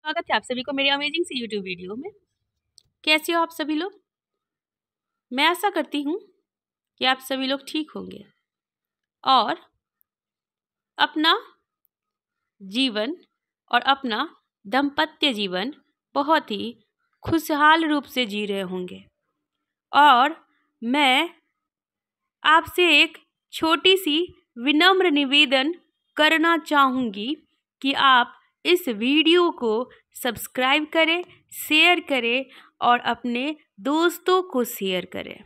स्वागत है आप सभी को मेरे अमेजिंग सी यूट्यूब वीडियो में। कैसे हो आप सभी लोग? मैं आशा करती हूँ कि आप सभी लोग ठीक होंगे और अपना जीवन और अपना दाम्पत्य जीवन बहुत ही खुशहाल रूप से जी रहे होंगे। और मैं आपसे एक छोटी सी विनम्र निवेदन करना चाहूँगी कि आप इस वीडियो को सब्सक्राइब करें, शेयर करें और अपने दोस्तों को शेयर करें,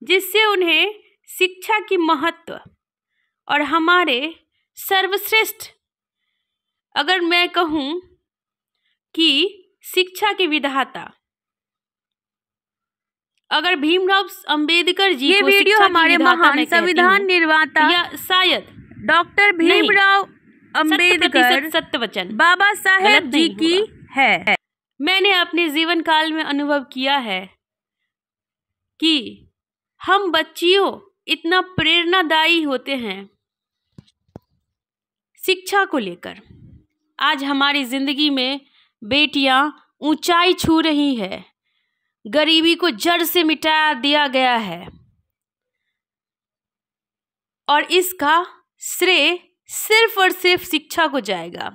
जिससे उन्हें शिक्षा की महत्व और हमारे सर्वश्रेष्ठ, अगर मैं कहूँ कि शिक्षा के विधाता अगर भीमराव अंबेडकर जी, ये वीडियो हमारे महान संविधान निर्माता या शायद डॉक्टर भीमराव अंबेडकर सत्यवचन बाबा साहेब जी की है। मैंने अपने जीवन काल में अनुभव किया है कि हम बच्चियों इतना प्रेरणादायी होते हैं शिक्षा को लेकर। आज हमारी जिंदगी में बेटियां ऊंचाई छू रही है, गरीबी को जड़ से मिटा दिया गया है और इसका श्रेय सिर्फ और सिर्फ शिक्षा को जाएगा।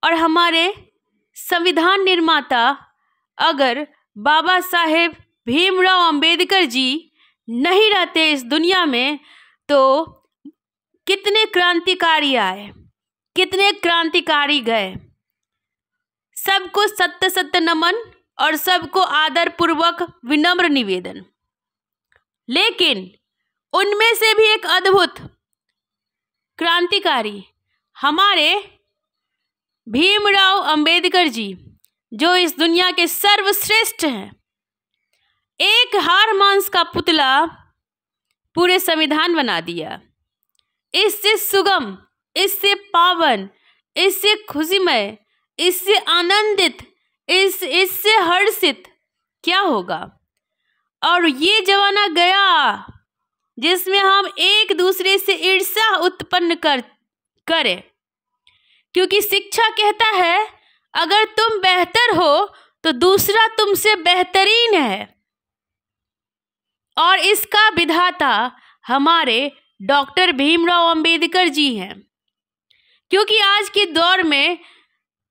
और हमारे संविधान निर्माता अगर बाबा साहेब भीमराव अंबेडकर जी नहीं रहते इस दुनिया में, तो कितने क्रांतिकारी आए, कितने क्रांतिकारी गए। सबको सत्य सत्य नमन और सबको आदर पूर्वक विनम्र निवेदन। लेकिन उनमें से भी एक अद्भुत क्रांतिकारी हमारे भीमराव अंबेडकर जी, जो इस दुनिया के सर्वश्रेष्ठ हैं। एक हार मांस का पुतला पूरे संविधान बना दिया। इससे सुगम, इससे पावन, इससे खुशीमय, इससे आनंदित, इससे हर्षित क्या होगा। और ये जमाना गया जिसमें हम एक दूसरे से ईर्ष्या उत्पन्न करें, क्योंकि शिक्षा कहता है अगर तुम बेहतर हो तो दूसरा तुमसे बेहतरीन है। और इसका विधाता हमारे डॉक्टर भीमराव अंबेडकर जी हैं, क्योंकि आज के दौर में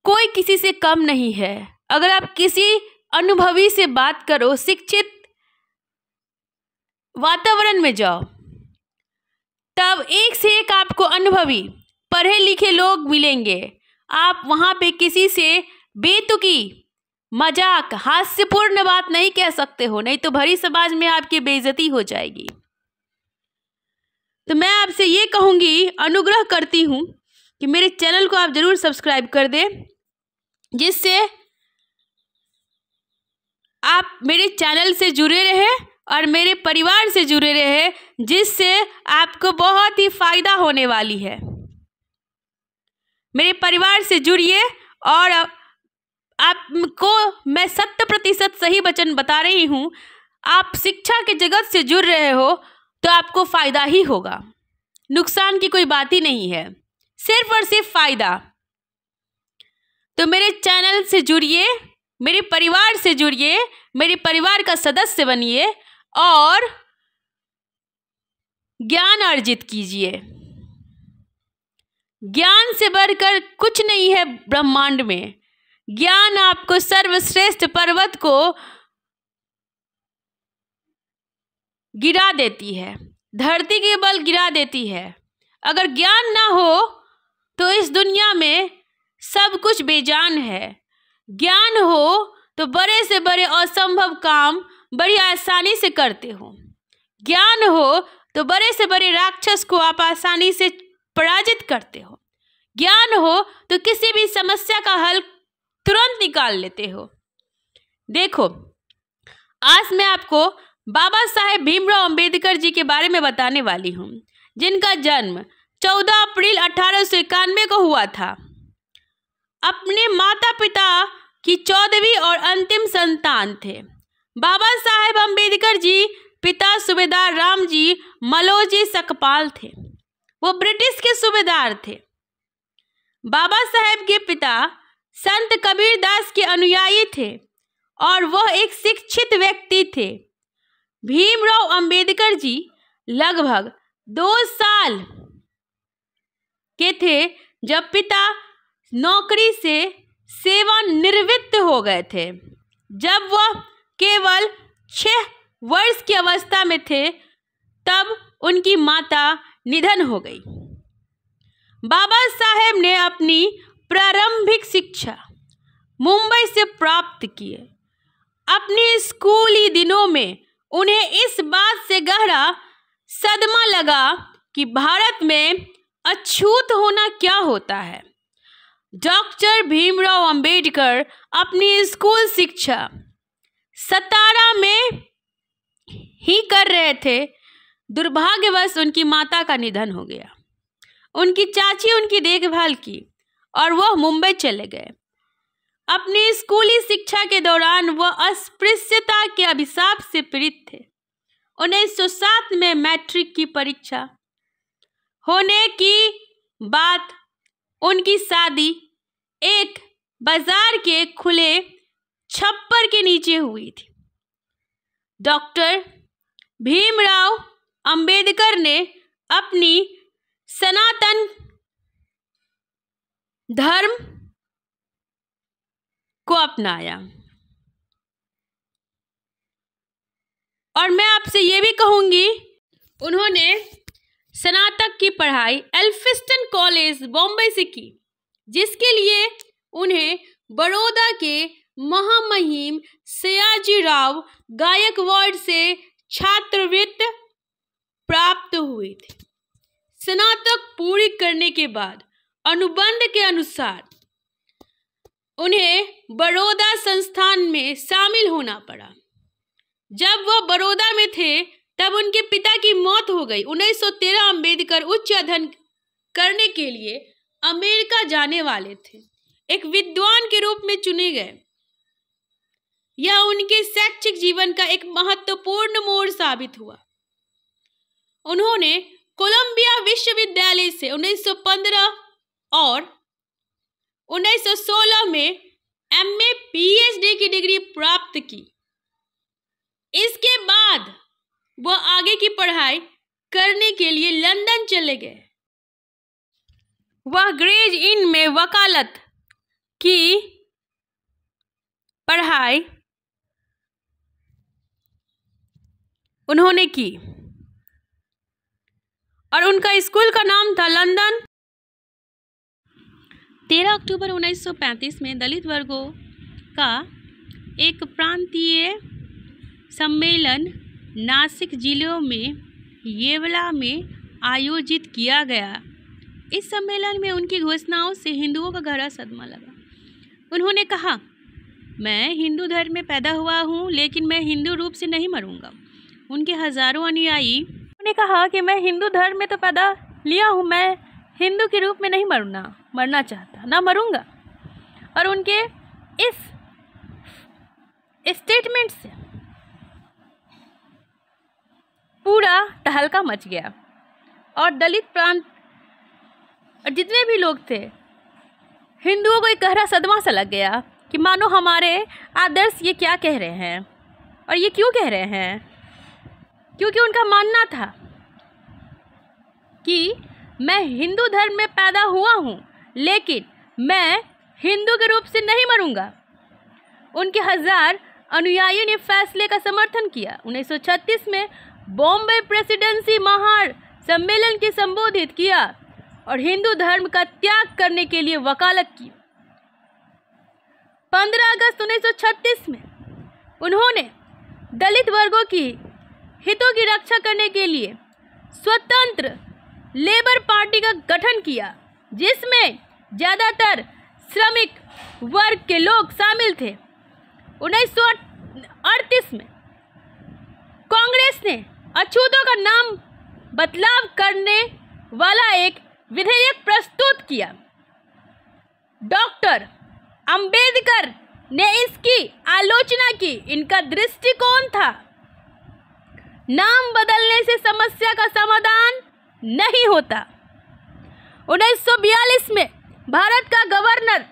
कोई किसी से कम नहीं है। अगर आप किसी अनुभवी से बात करो, शिक्षित वातावरण में जाओ, तब एक से एक आपको अनुभवी पढ़े लिखे लोग मिलेंगे। आप वहां पे किसी से बेतुकी, मजाक, हास्यपूर्ण बात नहीं कह सकते हो, नहीं तो भरी समाज में आपकी बेइज्जती हो जाएगी। तो मैं आपसे ये कहूंगी, अनुग्रह करती हूं कि मेरे चैनल को आप जरूर सब्सक्राइब कर दें, जिससे आप मेरे चैनल से जुड़े रहे और मेरे परिवार से जुड़े रहे, जिससे आपको बहुत ही फायदा होने वाली है। मेरे परिवार से जुड़िए और आपको मैं 100% सही वचन बता रही हूँ। आप शिक्षा के जगत से जुड़ रहे हो तो आपको फायदा ही होगा, नुकसान की कोई बात ही नहीं है, सिर्फ और सिर्फ फायदा। तो मेरे चैनल से जुड़िए, मेरे परिवार से जुड़िए, मेरे परिवार का सदस्य बनिए और ज्ञान अर्जित कीजिए। ज्ञान से बढ़कर कुछ नहीं है ब्रह्मांड में। ज्ञान आपको सर्वश्रेष्ठ पर्वत को गिरा देती है, धरती के बल गिरा देती है। अगर ज्ञान ना हो तो इस दुनिया में सब कुछ बेजान है। ज्ञान हो तो बड़े से बड़े असंभव काम बड़ी आसानी से करते हो। ज्ञान हो तो बड़े से बड़े राक्षस को आप आसानी से पराजित करते हो। ज्ञान हो तो किसी भी समस्या का हल तुरंत निकाल लेते हो। देखो, आज मैं आपको बाबा साहेब भीमराव अंबेडकर जी के बारे में बताने वाली हूँ, जिनका जन्म 14 अप्रैल 1891 को हुआ था। अपने माता पिता की 14वीं और अंतिम संतान थे। बाबा साहेब अंबेडकर जी पिता सूबेदार रामजी मलोजी सकपाल थे। वो ब्रिटिश के सूबेदार थे। बाबा साहेब के पिता संत कबीरदास के अनुयायी थे और वह एक शिक्षित व्यक्ति थे। भीमराव अंबेडकर जी लगभग 2 साल के थे जब पिता नौकरी से सेवानिवृत्त हो गए थे। जब वह केवल 6 वर्ष की अवस्था में थे तब उनकी माता निधन हो गई। बाबा साहेब ने अपनी प्रारंभिक शिक्षा मुंबई से प्राप्त की। अपने स्कूली दिनों में उन्हें इस बात से गहरा सदमा लगा कि भारत में अछूत होना क्या होता है। डॉक्टर भीमराव अंबेडकर अपनी स्कूल शिक्षा सतारा में ही कर रहे थे। दुर्भाग्यवश उनकी माता का निधन हो गया। उनकी चाची उनकी देखभाल की और वह मुंबई चले गए। अपनी स्कूली शिक्षा के दौरान वह अस्पृश्यता के अभिशाप से पीड़ित थे। 1907 में मैट्रिक की परीक्षा होने की बाद उनकी शादी एक बाजार के खुले छप्पर के नीचे हुई थी। डॉक्टर भीमराव अंबेडकर ने अपनी सनातन धर्म को अपनाया और मैं आपसे ये भी कहूँगी, उन्होंने स्नातक की पढ़ाई एल्फिंस्टन कॉलेज बॉम्बे से की, जिसके लिए उन्हें बड़ौदा के महामहिम सयाजीराव गायकवाड़ से छात्रवृत्ति प्राप्त हुई थी। स्नातक पूरी करने के बाद अनुबंध के अनुसार उन्हें बड़ौदा संस्थान में शामिल होना पड़ा। जब वह बड़ौदा में थे तब उनके पिता की मौत हो गई। 1913 अंबेडकर उच्च अध्ययन करने के लिए अमेरिका जाने वाले थे। एक विद्वान के रूप में चुने गए। यह उनके शैक्षिक जीवन का एक महत्वपूर्ण मोड़ साबित हुआ। उन्होंने कोलंबिया विश्वविद्यालय से 1915 और 1916 में एमए पीएचडी की डिग्री प्राप्त की। इसके बाद वह आगे की पढ़ाई करने के लिए लंदन चले गए। वह ग्रेज इन में वकालत की पढ़ाई उन्होंने की और उनका स्कूल का नाम था लंदन। 13 अक्टूबर 1935 में दलित वर्गों का एक प्रांतीय सम्मेलन नासिक जिलों में येवला में आयोजित किया गया। इस सम्मेलन में उनकी घोषणाओं से हिंदुओं का गहरा सदमा लगा। उन्होंने कहा, मैं हिंदू धर्म में पैदा हुआ हूँ, लेकिन मैं हिंदू रूप से नहीं मरूंगा। उनके हजारों अनुयायी ने कहा कि मैं हिंदू धर्म में तो पैदा लिया हूँ, मैं हिंदू के रूप में नहीं मरना चाहता, ना मरूंगा। और उनके इस स्टेटमेंट से पूरा तहलका मच गया और दलित प्रांत और जितने भी लोग थे, हिंदुओं को एक गहरा सदमा सा लग गया कि मानो हमारे आदर्श ये क्या कह रहे हैं और ये क्यों कह रहे हैं। क्योंकि उनका मानना था कि मैं हिंदू धर्म में पैदा हुआ हूँ, लेकिन मैं हिंदू के रूप से नहीं मरूंगा। उनके 1000 अनुयायियों ने फैसले का समर्थन किया। 1936 में बॉम्बे प्रेसिडेंसी महार सम्मेलन के संबोधित किया और हिंदू धर्म का त्याग करने के लिए वकालत की। 15 अगस्त 1936 में उन्होंने दलित वर्गों की हितों की रक्षा करने के लिए स्वतंत्र लेबर पार्टी का गठन किया, जिसमें ज़्यादातर श्रमिक वर्ग के लोग शामिल थे। 1938 में कांग्रेस ने अछूतों का नाम बदलाव करने वाला एक विधेयक प्रस्तुत किया। डॉक्टर अंबेडकर ने इसकी आलोचना की। इनका दृष्टिकोण था, नाम बदलने से समस्या का समाधान नहीं होता। 1942 में भारत का गवर्नर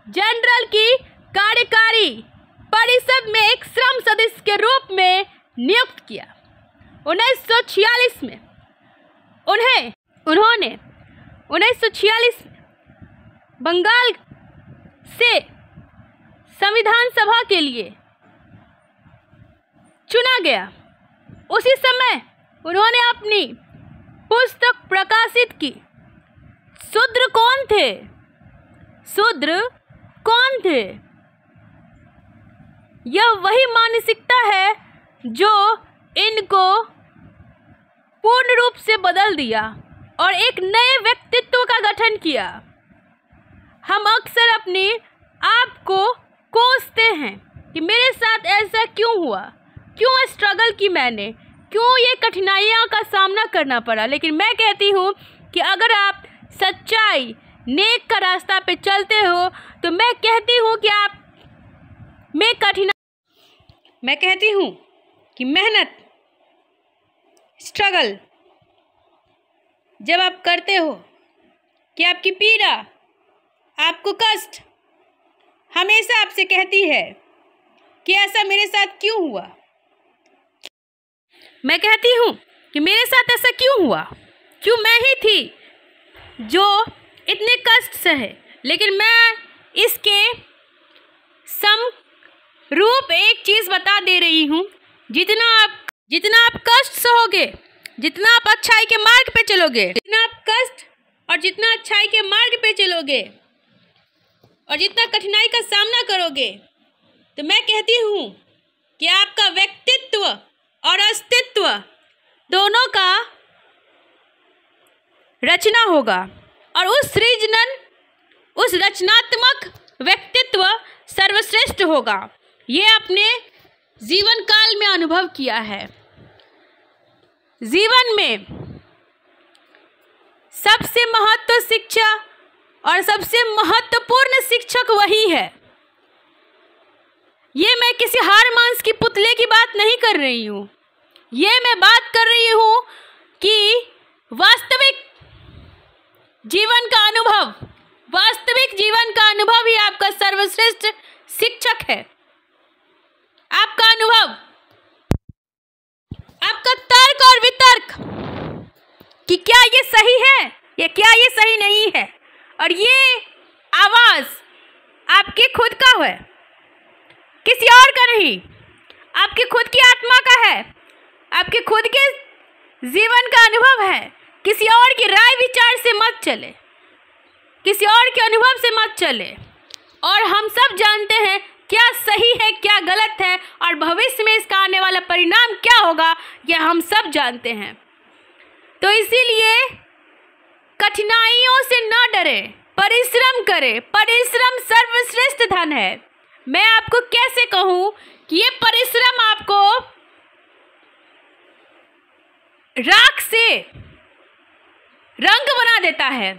जनरल की कार्यकारी परिषद में एक श्रम सदस्य के रूप में नियुक्त किया। 1946 में उन्होंने 1946 में बंगाल से संविधान सभा के लिए चुना गया। उसी समय उन्होंने अपनी पुस्तक प्रकाशित की। शूद्र कौन थे? शूद्र कौन थे? यह वही मानसिकता है जो इनको पूर्ण रूप से बदल दिया और एक नए व्यक्तित्व का गठन किया। हम अक्सर अपने आप को कोसते हैं कि मेरे साथ ऐसा क्यों हुआ, क्यों स्ट्रगल की मैंने, क्यों ये कठिनाइयों का सामना करना पड़ा। लेकिन मैं कहती हूँ कि अगर आप सच्चाई नेक का रास्ता पे चलते हो तो मैं कहती हूँ कि मैं कहती हूँ कि मेहनत, स्ट्रगल जब आप करते हो कि आपकी पीड़ा, आपको कष्ट हमेशा आपसे कहती है कि ऐसा मेरे साथ क्यों हुआ। मैं कहती हूँ कि मेरे साथ ऐसा क्यों हुआ, क्यों मैं ही थी जो इतने कष्ट सहे। लेकिन मैं इसके समरूप एक चीज़ बता दे रही हूँ, जितना आप कष्ट सहोगे, जितना आप अच्छाई के मार्ग पे चलोगे, जितना आप कष्ट और जितना अच्छाई के मार्ग पे चलोगे और जितना कठिनाई का सामना करोगे, तो मैं कहती हूँ कि आपका व्यक्तित्व और अस्तित्व दोनों का रचना होगा और उस रचनात्मक व्यक्तित्व सर्वश्रेष्ठ होगा। ये अपने जीवन काल में अनुभव किया है। जीवन में सबसे महत्व शिक्षा और सबसे महत्वपूर्ण शिक्षक वही है। ये मैं किसी हार मांस की पुतले की बात नहीं कर रही हूँ। ये मैं बात कर रही हूँ कि वास्तविक जीवन का अनुभव ही आपका सर्वश्रेष्ठ शिक्षक है। आपका अनुभव, आपका तर्क और वितर्क कि क्या ये सही है या क्या ये सही नहीं है, और ये आवाज़ आपके खुद का है, किसी और का नहीं, आपके खुद की आत्मा का है, आपके खुद के जीवन का अनुभव है। किसी और की राय विचार से मत चले, किसी और के अनुभव से मत चले। और हम सब जानते हैं क्या सही है, क्या गलत है, और भविष्य में इसका आने वाला परिणाम क्या होगा, यह हम सब जानते हैं। तो इसीलिए कठिनाइयों से न डरे, परिश्रम करें। परिश्रम सर्वश्रेष्ठ धन है। मैं आपको कैसे कहूँ कि ये परिश्रम आपको राख से रंग बना देता है,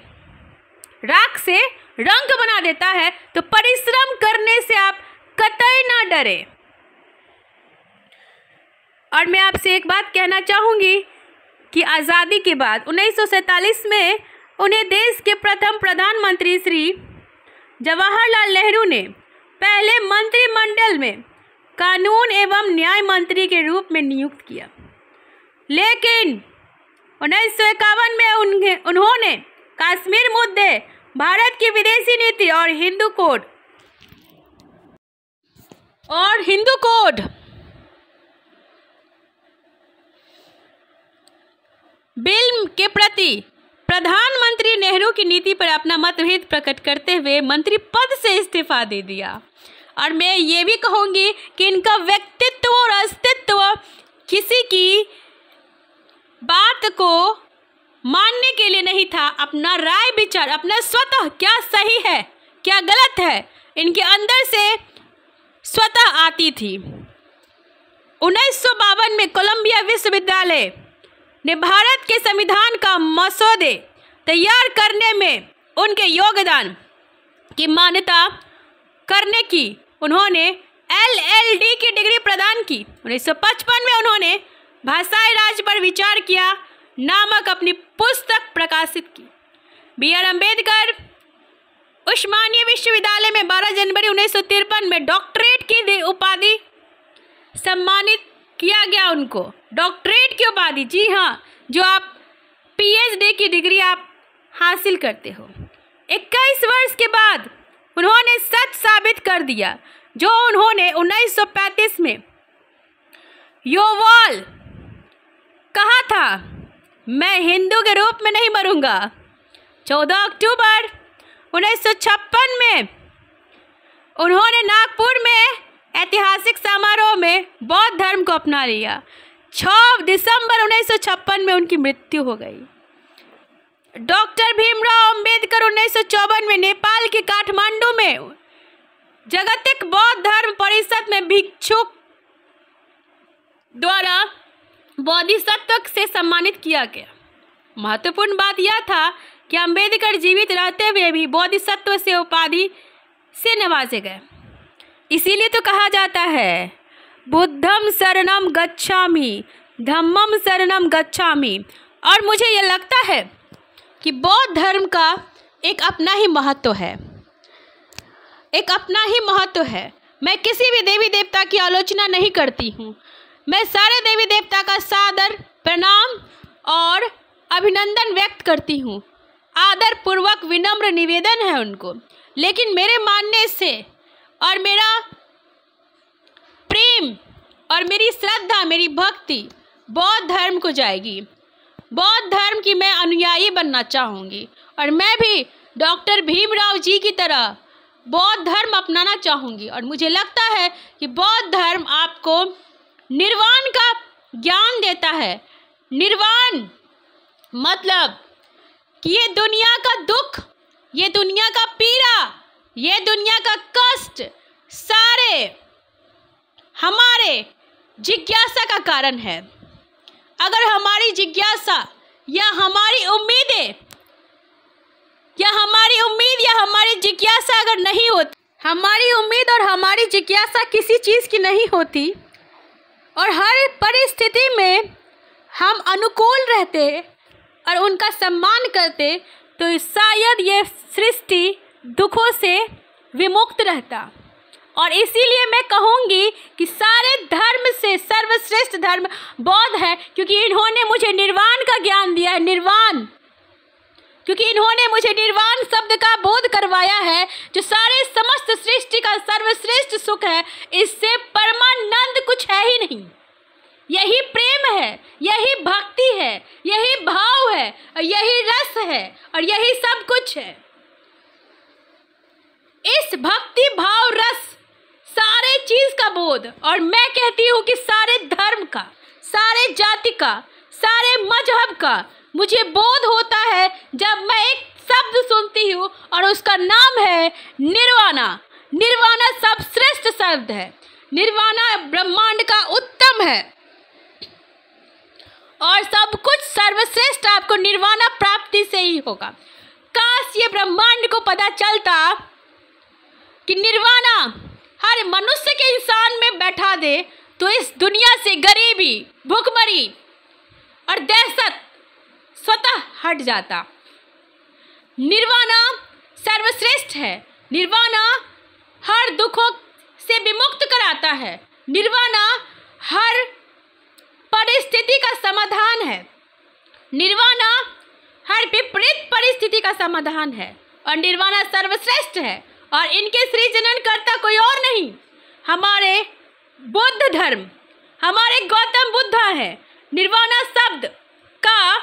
राख से रंग बना देता है। तो परिश्रम करने से आप कतई ना डरे। और मैं आपसे एक बात कहना चाहूँगी कि आज़ादी के बाद 1947 में उन्हें देश के प्रथम प्रधानमंत्री श्री जवाहरलाल नेहरू ने पहले मंत्रिमंडल में कानून एवं न्याय मंत्री के रूप में नियुक्त किया। लेकिन 1951 में उन्होंने कश्मीर मुद्दे, भारत की विदेशी नीति और हिंदू कोड बिल के प्रति प्रधानमंत्री नेहरू की नीति पर अपना मतभेद प्रकट करते हुए मंत्री पद से इस्तीफा दे दिया। और मैं ये भी कहूँगी कि इनका व्यक्तित्व और अस्तित्व किसी की बात को मानने के लिए नहीं था। अपना राय विचार, अपना स्वतः क्या सही है क्या गलत है, इनके अंदर से स्वतः आती थी। 1952 में कोलंबिया विश्वविद्यालय ने भारत के संविधान का मसौदे तैयार करने में उनके योगदान की मान्यता करने की उन्होंने LL.D की डिग्री प्रदान की। 1955 में उन्होंने भाषाई राज पर विचार किया नामक अपनी पुस्तक प्रकाशित की। B.R. अम्बेडकर उस्मानिया विश्वविद्यालय में 12 जनवरी 1953 में डॉक्टरेट की उपाधि सम्मानित किया गया उनको। डॉक्टरेट की उपाधि, जी हाँ, जो आप PhD की डिग्री आप हासिल करते हो। 21 वर्ष के बाद उन्होंने सच साबित कर दिया जो उन्होंने 1935 में योवाल कहा था, मैं हिंदू के रूप में नहीं मरूंगा। 14 अक्टूबर 1956 में उन्होंने नागपुर में ऐतिहासिक समारोह में बौद्ध धर्म को अपना लिया। 6 दिसंबर 1956 में उनकी मृत्यु हो गई। डॉक्टर भीमराव अंबेडकर 1954 में नेपाल के काठमांडू में जागतिक बौद्ध धर्म परिषद में भिक्षुक द्वारा बोधिसत्व से सम्मानित किया गया। महत्वपूर्ण बात यह था कि अंबेडकर जीवित रहते हुए भी बोधिसत्व से उपाधि से नवाजे गए। इसीलिए तो कहा जाता है बुद्धम शरणम गच्छामि, धम्मम शरणम गच्छामि। और मुझे यह लगता है कि बौद्ध धर्म का एक अपना ही महत्व है, एक अपना ही महत्व है। मैं किसी भी देवी देवता की आलोचना नहीं करती हूँ। मैं सारे देवी देवता का सादर प्रणाम और अभिनंदन व्यक्त करती हूँ। आदर पूर्वक विनम्र निवेदन है उनको। लेकिन मेरे मानने से और मेरा प्रेम और मेरी श्रद्धा, मेरी भक्ति बौद्ध धर्म को जाएगी। बौद्ध धर्म की मैं अनुयायी बनना चाहूँगी और मैं भी डॉक्टर भीमराव जी की तरह बौद्ध धर्म अपनाना चाहूँगी। और मुझे लगता है कि बौद्ध धर्म आपको निर्वाण का ज्ञान देता है। निर्वाण मतलब कि ये दुनिया का दुख, ये दुनिया का पीड़ा, ये दुनिया का कष्ट सारे हमारे जिज्ञासा का कारण है। अगर हमारी जिज्ञासा या हमारी उम्मीदें या हमारी जिज्ञासा अगर नहीं होती, हमारी उम्मीद और हमारी जिज्ञासा किसी चीज़ की नहीं होती और हर परिस्थिति में हम अनुकूल रहते और उनका सम्मान करते, तो शायद ये सृष्टि दुखों से विमुक्त रहता। और इसीलिए मैं कहूँगी कि सारे धर्म से सर्वश्रेष्ठ धर्म बौद्ध है, क्योंकि इन्होंने मुझे निर्वाण का ज्ञान दिया है। निर्वाण, क्योंकि इन्होंने मुझे निर्वाण शब्द का बोध करवाया है, जो सारे समस्त सृष्टि का सर्वश्रेष्ठ सुख है। इससे परमानंद कुछ है ही नहीं। यही प्रेम है, यही भक्ति है, यही भाव है, और यही रस है, और यही सब कुछ है। इस भक्ति भाव रस सारे चीज का बोध, और मैं कहती हूँ कि सारे धर्म का, सारे जाति का, सारे मजहब का मुझे बोध होता है जब मैं एक शब्द सुनती हूँ और उसका नाम है निर्वाणा। निर्वाणा सर्वश्रेष्ठ शब्द है। निर्वाणा ब्रह्मांड का उत्तम है और सब कुछ सर्वश्रेष्ठ आपको निर्वाणा प्राप्ति से ही होगा। काश ये ब्रह्मांड को पता चलता कि निर्वाणा हर मनुष्य के इंसान में बैठा दे, तो इस दुनिया से गरीबी, भूखमरी और दहशत स्वतः हट जाता। निर्वाणा सर्वश्रेष्ठ है। निर्वाणा हर दुखों से विमुक्त कराता है। निर्वाणा हर परिस्थिति का समाधान है। निर्वाणा हर विपरीत परिस्थिति का समाधान है और निर्वाणा सर्वश्रेष्ठ है। और इनके सृजन करता कोई और नहीं, हमारे बौद्ध धर्म, हमारे गौतम बुद्धा है। निर्वाणा शब्द का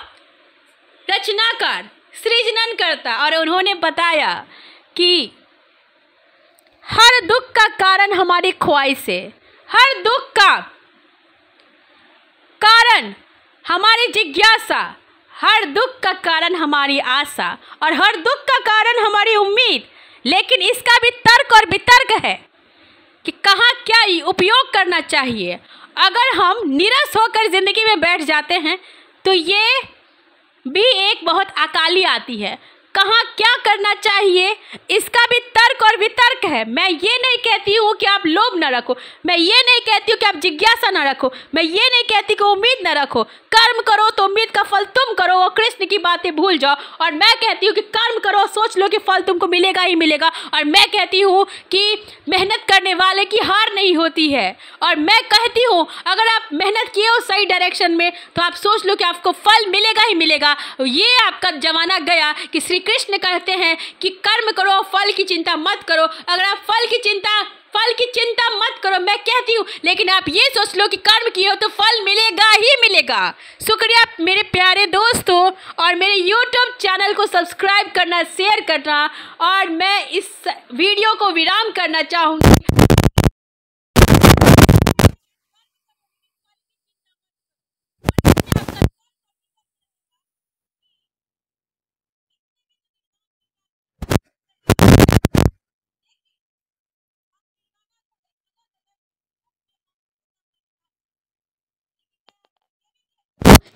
रचनाकार, सृजन करता, और उन्होंने बताया कि हर दुख का कारण हमारी ख्वाहिश है, हर दुख का कारण हमारी जिज्ञासा, हर दुख का कारण हमारी आशा, और हर दुख का कारण हमारी उम्मीद। लेकिन इसका भी तर्क और वितर्क है कि कहाँ क्या उपयोग करना चाहिए। अगर हम निरस होकर ज़िंदगी में बैठ जाते हैं तो ये भी एक बहुत अकाली आती है। कहाँ क्या करना चाहिए, इसका भी तर्क और वितर्क है। मैं ये नहीं कहती हूँ कि आप लोभ न रखो, मैं ये नहीं कहती हूँ कि आप जिज्ञासा न रखो, मैं ये नहीं कहती कि उम्मीद न रखो। कर्म करो तो उम्मीद का फल तुम करो और कृष्ण की बातें भूल जाओ। और मैं कहती हूँ कि कर्म करो, सोच लो कि फल तुमको मिलेगा ही मिलेगा। और मैं कहती हूँ कि मेहनत करने वाले की हार नहीं होती है। और मैं कहती हूँ अगर आप मेहनत किए हो सही डायरेक्शन में तो आप सोच लो कि आपको फल मिलेगा ही मिलेगा। ये आपका जमाना गया कि श्री कृष्ण कहते हैं कि कर्म करो, फल की चिंता मत करो। अगर आप फल की चिंता मत करो, मैं कहती हूँ, लेकिन आप ये सोच लो कि कर्म किए हो तो फल मिलेगा ही मिलेगा। शुक्रिया मेरे प्यारे दोस्तों, और मेरे YouTube चैनल को सब्सक्राइब करना, शेयर करना, और मैं इस वीडियो को विराम करना चाहूँगी।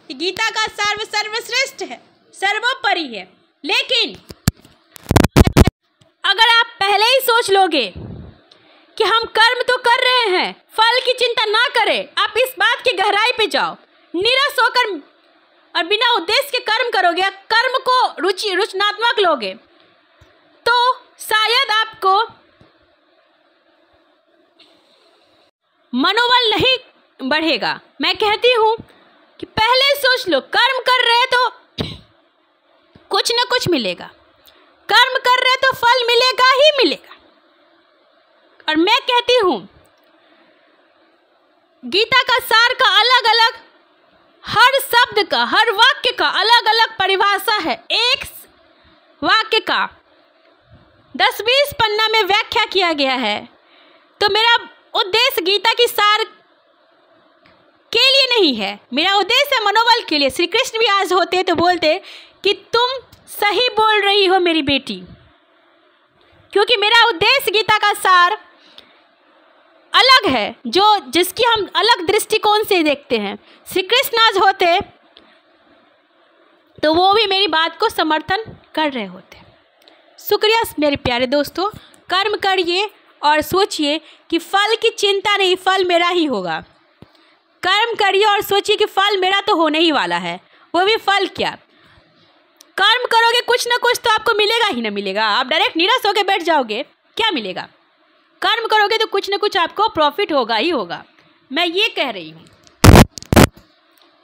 गीता का सर्वश्रेष्ठ है, सर्वोपरि है। लेकिन अगर आप पहले ही सोच लोगे कि हम कर्म तो कर रहे हैं, फल की चिंता ना करें, आप इस बात की गहराई पे जाओ, निरस होकर और बिना उद्देश्य के कर्म करोगे, कर्म को रुचनात्मक लोगे, तो शायद आपको मनोबल नहीं बढ़ेगा। मैं कहती हूँ कि पहले सोच लो, कर्म कर रहे तो कुछ न कुछ मिलेगा, कर्म कर रहे तो फल मिलेगा ही मिलेगा। और मैं कहती हूँ गीता का सार का अलग अलग, हर शब्द का, हर वाक्य का अलग अलग परिभाषा है। एक वाक्य का 10-20 पन्ना में व्याख्या किया गया है। तो मेरा उद्देश्य गीता की सार के लिए नहीं है, मेरा उद्देश्य है मनोबल के लिए। श्री कृष्ण भी आज होते तो बोलते कि तुम सही बोल रही हो मेरी बेटी, क्योंकि मेरा उद्देश्य गीता का सार अलग है, जिसकी हम अलग दृष्टिकोण से देखते हैं। श्री कृष्ण आज होते तो वो भी मेरी बात को समर्थन कर रहे होते। शुक्रिया मेरे प्यारे दोस्तों, कर्म करिए और सोचिए कि फल की चिंता नहीं, फल मेरा ही होगा। कर्म करिए और सोचिए कि फल मेरा तो होने ही वाला है, वो भी फल क्या, कर्म करोगे कुछ ना कुछ तो आपको मिलेगा ही ना मिलेगा। आप डायरेक्ट निराश होकर बैठ जाओगे, क्या मिलेगा? कर्म करोगे तो कुछ ना कुछ आपको प्रॉफिट होगा ही होगा। मैं ये कह रही हूँ,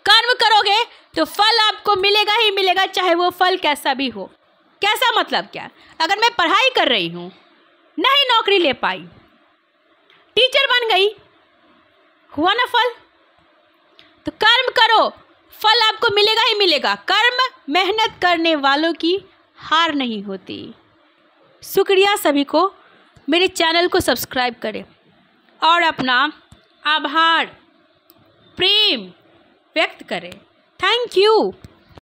कर्म करोगे तो फल आपको मिलेगा ही मिलेगा, चाहे वो फल कैसा भी हो। कैसा मतलब क्या? अगर मैं पढ़ाई कर रही हूँ, नहीं नौकरी ले पाई, टीचर बन गई, हुआ ना फल? तो कर्म करो, फल आपको मिलेगा ही मिलेगा। कर्म मेहनत करने वालों की हार नहीं होती। शुक्रिया सभी को, मेरे चैनल को सब्सक्राइब करें और अपना आभार, प्रेम व्यक्त करें। Thank you.